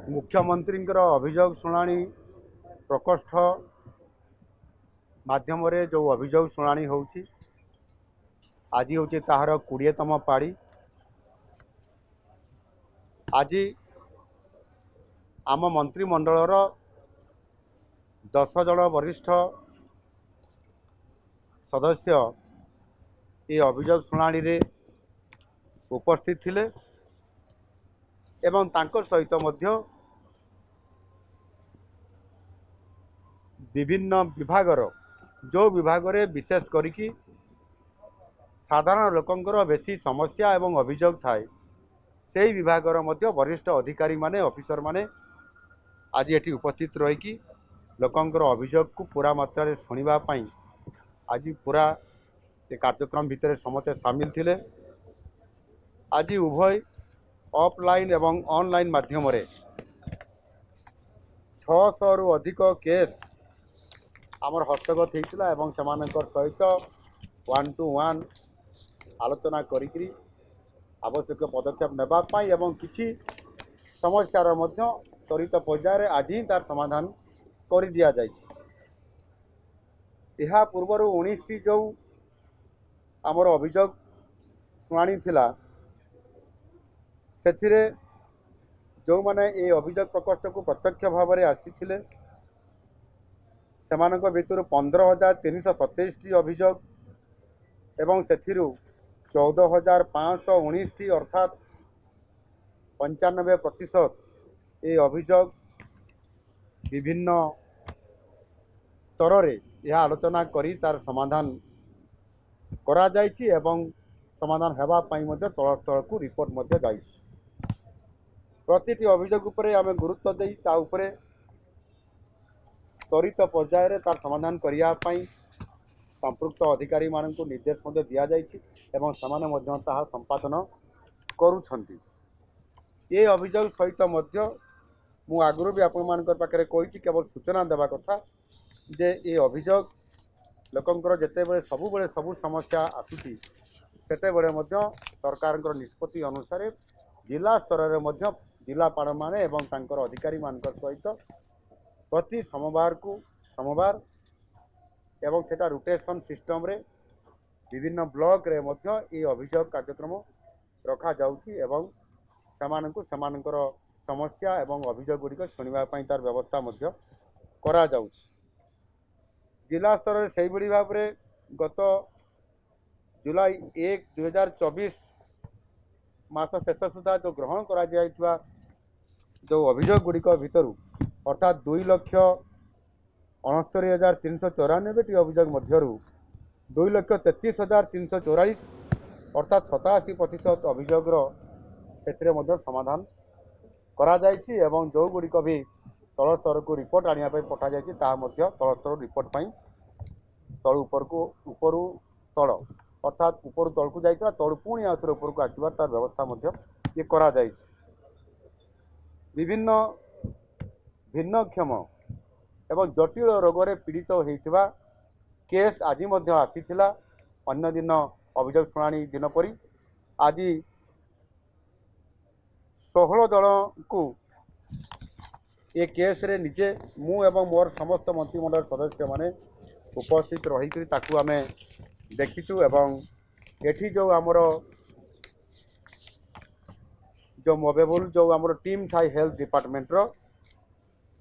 मुख्यमंत्री अभियोग शुणाणी प्रकोष्ठ माध्यम जो अभियोग शुणाणी होची आज हूँ ताहार 20तम पाड़ी। आज आम मंत्रिमंडलर 10 जन वरिष्ठ सदस्य ये अभियोग शुणाणी रे उपस्थित थिले एवं तांकर सहित मध्य विभिन्न विभागर जो विभाग रे विशेष करिकी साधारण लोकंकर बेसी समस्या एवं अभियोग थाए से विभागर मध्य वरिष्ठ अधिकारी माने ऑफिसर माने आज एटी उपस्थित रही लोकंकर अभियोग को पूरा मात्रा शुणा पाई आज पूरा ये कार्यक्रम भितर समस्ते सामिल थिले। आज उभय ऑफलाइन एवं ऑनलाइन माध्यम 600 रु अधिक केस आमर हस्तगत होता एवं सेमानकर सहित 1-to-1 आलोचना करी आवश्यक पदक्षेप नेबाई एवं किसी समस्यार मध्य त्वरित पर्यायर आज ही तार समाधान कर दि जाए। यह पूर्वर 19टी जो आमर अभियोग शुणाणी थिला से जो माने ये अभियोग प्रकोष्ठ को प्रत्यक्ष भाव में आसी सेमानक भितर 15,327टी अभियोग एवं से 14,519टी अर्थात 95% ये अभियोग विभिन्न स्तर रे यह आलोचना करी तार समाधान करा जायछि एवं समाधान हेबा पाई मध्य तल स्तर को रिपोर्ट मध्य जायछि। प्रतिटी अभियोग उपरे आमे गुरुत्व देई ता उपरे त्वरित पर्यायर तार समाधान करिया पाई संपृक्त अधिकारी मान निर्देश दि जाइछि एवं समाने मध्य ताहा संपादन करुछंती। ये अभियोग सहित मध्य मु आगुरु भी आपण मानकर पाखरे कहिछि केवल सूचना देवा कथा जे ये अभियोग लोकंकर जेते बेले सबु समस्या आसुछि सेते बेले मध्य सरकारंकर निष्पत्ति अनुसार जिला स्तर रे मध्य जिलापाल माने एवं तांकर अधिकारी मानकर सहित प्रति सोमवार एवं सेटा रोटेशन सिस्टम रे विभिन्न ब्लॉक रे मध्य ये अभियोग कार्यक्रम रखा जाउछि एवं सेमानकर समस्या एवं अभियोग गुड़िक शुणा तार व्यवस्था मध्य करा जाउछि। जिला स्तर से ही भाव में गत जुलाई 1, 2024 मास शेष सुधा जो ग्रहण करा जायथिबा जो अभियोग गुड़िक भितर अर्थात 2,69,394टी अभियोग मध्यरु 2,33,344 अर्थात 87% अभियोग से समाधान करा जायछि एवं जो गुड़िक भी तल स्तर को रिपोर्ट आनिया पठा जायछि ता मध्य तल स्तर रिपोर्ट पाई तल उपरू तल अर्थात उपरू तल को जाइछा तल पुणी आउथरे ऊपर को आसीबार तार व्यवस्था मध्य ये करा जायछि। विभिन्न भिन्नक्षम एवं जटिल रोग रे पीड़ित होइथिबा केस आज मध्य आसीथिला अन्य दिन अभियोग शुणाणी दिन परी आज 16 जन को ये केस रे निजे मु एवं मोर समस्त मंत्रिमंडल सदस्य माने उपस्थित रही ताकू आमे देखिचु एवं एठी जो आमर जो मोबेबुल जो आमर टीम थाई हेल्थ डिपार्टमेंट रो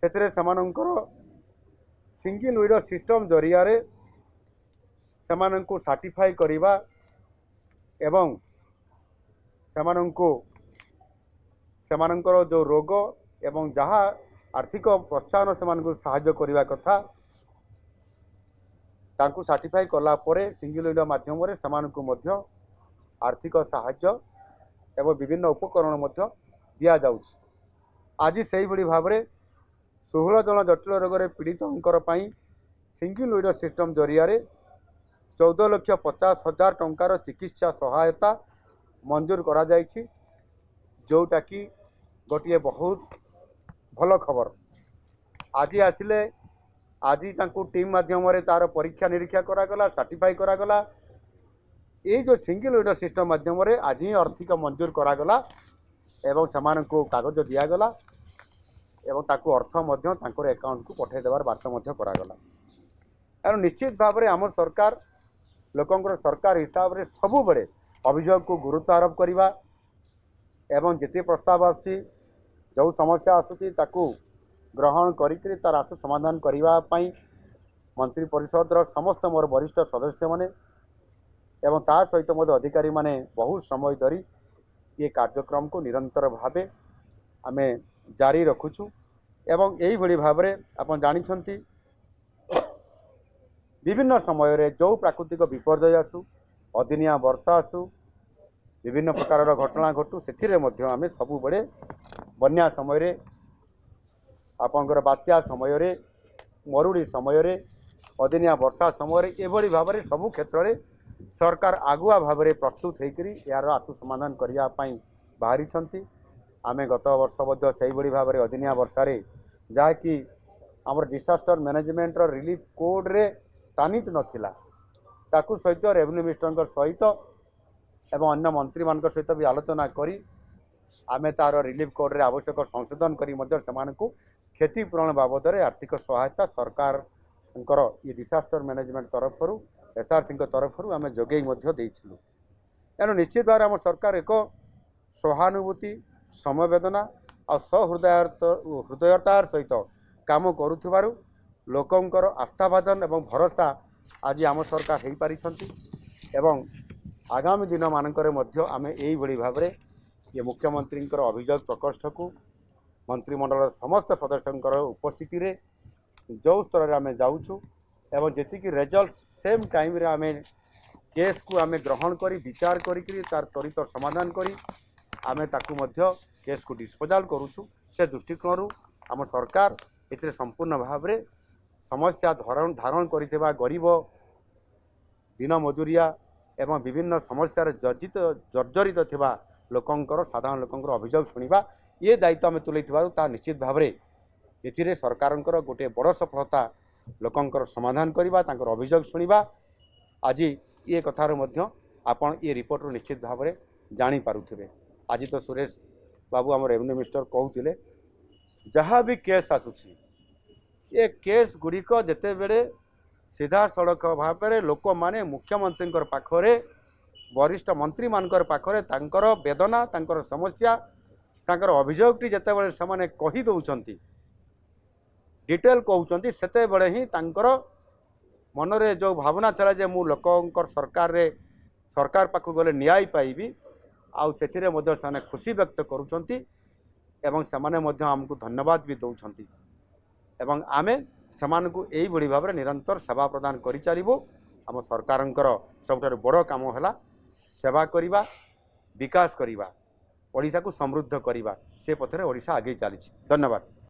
सेतरे समानंकर सिंगल विंडो सिस्टम जरिया रे समानंकु सर्टिफाई करिबा एवं समानंकर जो रोग एवं जहाँ आर्थिक प्रोत्साहन से साहाय्य करने कथा तांकु सर्टिफाई कला परे सिंगल विंडो माध्यम रे समानकु मध्य आर्थिक साहाय्य एवं विभिन्न उपकरण मध्य दिया जाउछि। आज से ही भाव में 16 जन जटिल रोग रे पीड़ितंकर पई सिंगल विंडो सिस्टम जरिया रे 14,50,000 टंकार चिकित्सा सहायता मंजूर करा जाइछि जोटा कि गोटे बहुत भल खबर। आज आसिले आज टीम माध्यम तार परीक्षा निरीक्षा करागला सर्टिफाई करागला ये जो सिंगल विंडो सिस्टम माध्यम आज ही आर्थिक मंजूर करागला एवं सेमानंकु कागज दियागला एवं ताकू अर्थ मध्य तांकर अकाउंट को पठे देवार बार्ता मध्य करागला। एवं निश्चित भाव में आम सरकार लोकंकर सरकार हिसाब से सबु बड़े अभियोग को गुरुत्व आरोप करवा एवं जिते प्रस्ताव आसुची जो समस्या आसुची ताकू ग्रहण करी तार आशु समाधान करने मंत्री परिषद समस्त मोर वरिष्ठ सदस्य माने एवं तार सहित मध्य अधिकारी माने बहुत समय धरी ये कार्यक्रम को निरंतर भावे आमे जारी रखुछु एवं यही भली भाव में आप जानी विभिन्न समय रे जो प्राकृतिक विपर्यय आसु अदिनिया वर्षा आसु विभिन्न प्रकार घटना घटू से आम सबु बड़े बन्या समय रे आपंकर बात्या समय रे मरुड़ी समय रे अदिनिया वर्षा समय रे एभली भाव में सबु क्षेत्र में सरकार आगुआ भाव में प्रस्तुत होकर यार आशु समाधान करने बाहरी आमे गत वर्ष मध्य से ही भाव में अदिनिया वर्षार जहाँकि आमर डिसास्टर मैनेजमेंट रिलीफ कोड रे स्थानित नथिला ताकू सहित रेवेन्यू मिनिस्टर सहित एवं अन्य मंत्री मान सहित भी आलोचना करी आमे तार रिलीफ कोड रे आवश्यक संशोधन करी मध्य सेमानकु क्षतिपूरण बाबद में आर्थिक सहायता सरकार ये डिसास्टर मैनेजमेंट तरफ एसआरसी तरफ आम जोगे एणु निश्चित भाव आम सरकार एक सहानुभूति समवेदना और हृदयतार सहित काम करुथिबारु लोकंकर आस्थाभाजन एवं भरोसा आज आम सरकार हो पारिछंती एवं आगामी दिन मानकरे मध्य आमे एई भली भाव में ये मुख्यमंत्री अभियोग प्रकोष्ठ को मंत्रिमंडल समस्त सदस्यों उपस्थिति रे जो स्तर में आम जाऊँ एवं जी रिजल्ट सेम टाइम रे आमे केस को आमे ग्रहण करी विचार करी तार त्वरित समाधान करी आमे ताकू मध्य केस को डिस्पोजाल करूछु से दृष्टिकोण आम सरकार एथिरे संपूर्ण भाव में समस्या धारण करिथिबा गरीब दिन मजूरिया एवं विभिन्न समस्या जर्जरित थिबा लोकंकर साधारण लोकंकर अभियोग शुणिबा ये दायित्व आम तुलैथिबारु ता निश्चित भाव में एथिरे सरकारंकर गोटे बड़ सफलता लोकंकर समाधान करवा तांकर अभियोग शुणिबा आज ये कथार मध्य आपण ये रिपोर्ट रू निश्चित भाव में जानी पारुथिबे। आज तो सुरेश बाबू आम रेवेन्यू मिनिस्टर कहते जहाँ भी केस आसुची ये केस गुड़िक जिते बेले सीधा सड़क भाव में लोक माने मुख्यमंत्री पाखरे वरिष्ठ मंत्री मानकर पाखरे तांकर वेदना तांकर समस्या तांकर अभियोगटी जिते बेले से कही दौरान डिटेल कहते सेते बड़े ही तांकर मनरे जो भावना चला जे मु लोकंकर सरकार पाखु गले न्याय पाइबी आउ सेथिरे मध्य से खुशी व्यक्त करुचंती एवं सेमाने मध्य हमको धन्यवाद भी दौरान एवं आमे सेमानकु एई बड़ी भाव में निरंतर सेवा प्रदान करि चलिबो। आम सरकारंकर सबठारु बड़ काम होला सेवा करिबा विकास करिबा ओडिशा को समृद्ध करिबा से पथरे ओडिशा आगे चली। धन्यवाद।